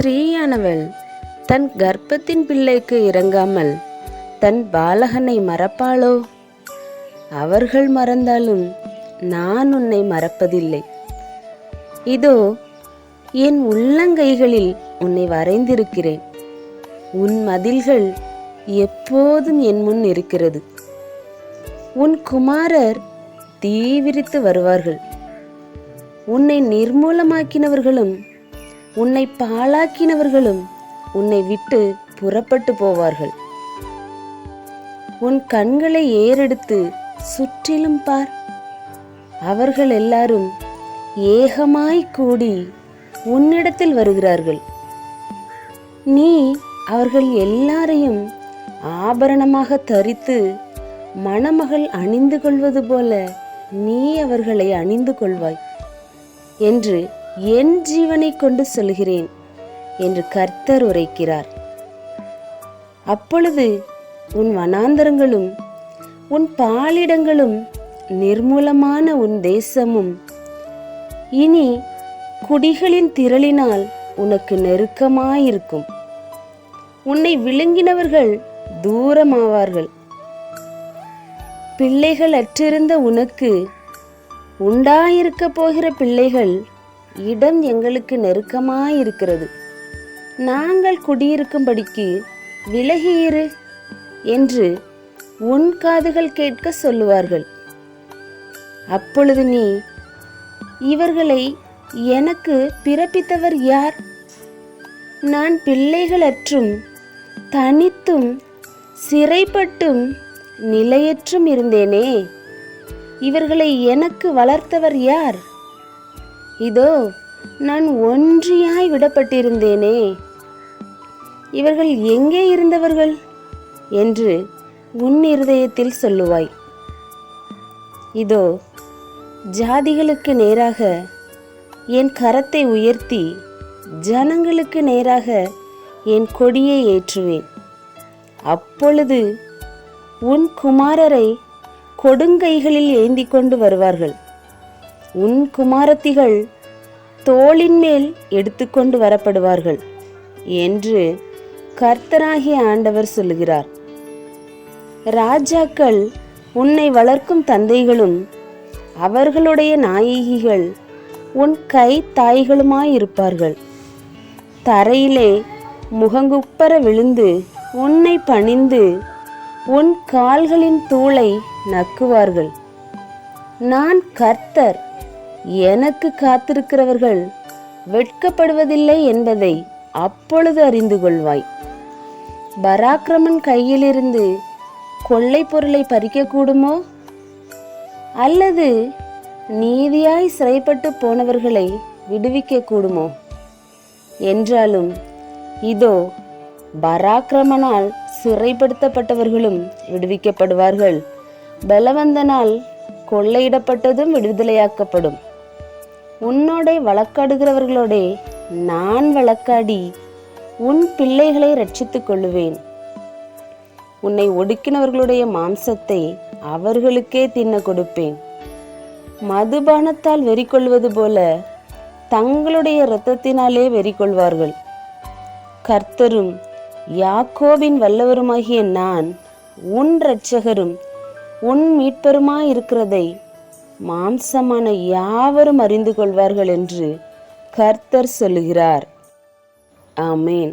ஸ்திரீயானவள் தன் கர்ப்பத்தின் பிள்ளைக்கு இறங்காமல் தன் பாலகனை மறப்பாளோ? அவர்கள் மறந்தாலும் நான் உன்னை மறப்பதில்லை. இதோ என் உள்ளங்கைகளில் உன்னை வரைந்திருக்கிறேன். உன் மதில்கள் எப்போதும் என் முன் இருக்கிறது. உன் குமாரர் தீவிரித்து வருவார்கள். உன்னை நிர்மூலமாக்கினவர்களும் உன்னை பாழாக்கினவர்களும் உன்னை விட்டு புறப்பட்டு போவார்கள். உன் கண்களை ஏறெடுத்து சுற்றிலும் பார். அவர்கள் எல்லாரும் ஏகமாய் கூடி உன்னிடத்தில் வருகிறார்கள். நீ அவர்கள் எல்லாரையும் ஆபரணமாக தரித்து மணமகள் அணிந்து கொள்வது போல நீ அவர்களை அணிந்து கொள்வாய் என்று என் ஜீவனை கொண்டு சொல்கிறேன் என்று கர்த்தர் உரைக்கிறார். அப்பொழுது உன் வனாந்தரங்களும் உன் பாலிடங்களும் நிர்மூலமான உன் தேசமும் இனி குடிகளின் திரளினால் உனக்கு நெருக்கமாயிருக்கும். உன்னை விழுங்கினவர்கள் தூரமாவார்கள். பிள்ளைகள் அற்றிருந்த உனக்கு உண்டாயிருக்க போகிற பிள்ளைகள் இடம் எங்களுக்கு நெருக்கமாயிருக்கிறது, நாங்கள் குடியிருக்கும்படிக்கு விலகியிரு என்று உன் காதுகள் கேட்க சொல்லுவார்கள். அப்பொழுது நீ, இவர்களை எனக்கு பிறப்பித்தவர் யார்? நான் பிள்ளைகளற்றும் தனித்தும் சிறைப்பட்டும் நிலையற்றும் இருந்தேனே, இவர்களை எனக்கு வளர்த்தவர் யார்? இதோ நான் ஒன்றியாய் விடப்பட்டிருந்தேனே, இவர்கள் எங்கே இருந்தவர்கள் என்று உன் இருதயத்தில் சொல்லுவாய். இதோ ஜாதிகளுக்கு நேராக என் கரத்தை உயர்த்தி ஜனங்களுக்கு நேராக என் கொடியை ஏற்றுவேன். அப்பொழுது உன் குமாரரை கொடுங்கைகளில் ஏந்தி கொண்டு வருவார்கள். உன் குமாரத்திகள் தோளின் மேல் எடுத்துக்கொண்டு வரப்படுவார்கள் என்று கர்த்தராகிய ஆண்டவர் சொல்லுகிறார். ராஜாக்கள் உன்னை வளர்க்கும் தந்தைகளும் அவர்களுடைய நாயகிகள் உன் கை தாய்களுமாயிருப்பார்கள். தரையிலே முகங்குப்பர விழுந்து உன்னை பணிந்து உன் கால்களின் தூளை நக்குவார்கள். நான் கர்த்தர், எனக்கு காத்திருக்கிறவர்கள் வெட்கப்படுவதில்லை என்பதை அப்பொழுது அறிந்து கொள்வாய். பராக்கிரமன் கையிலிருந்து கொள்ளை பொருளை பறிக்கக்கூடுமோ? அல்லது நீதியாய் சிறைப்பட்டு போனவர்களை விடுவிக்க கூடுமோ? என்றாலும் இதோ பராக்கிரமனால் சிறைப்படுத்தப்பட்டவர்களும் விடுவிக்கப்படுவார்கள், பலவந்தனால் கொள்ளையிடப்பட்டதும் விடுதலையாக்கப்படும். உன்னோட வழக்காடுகிறவர்களோட நான் வழக்காடி உன் பிள்ளைகளை ரட்சித்துக் கொள்ளுவேன். உன்னை ஒடுக்கினவர்களுடைய மாம்சத்தை அவர்களுக்கே தின்ன கொடுப்பேன். மதுபானத்தால் வெறி கொள்வது போல தங்களுடைய இரத்தத்தினாலே வெறி கொள்வார்கள். கர்த்தரும் யாக்கோபின் வல்லவருமாகிய நான் உன் இரட்சகரும் உன் மீட்பருமாயிருக்கிறதை மாம்சமான யாவரும் அறிந்து கொள்வார்கள் என்று கர்த்தர் சொல்லுகிறார். ஆமேன்.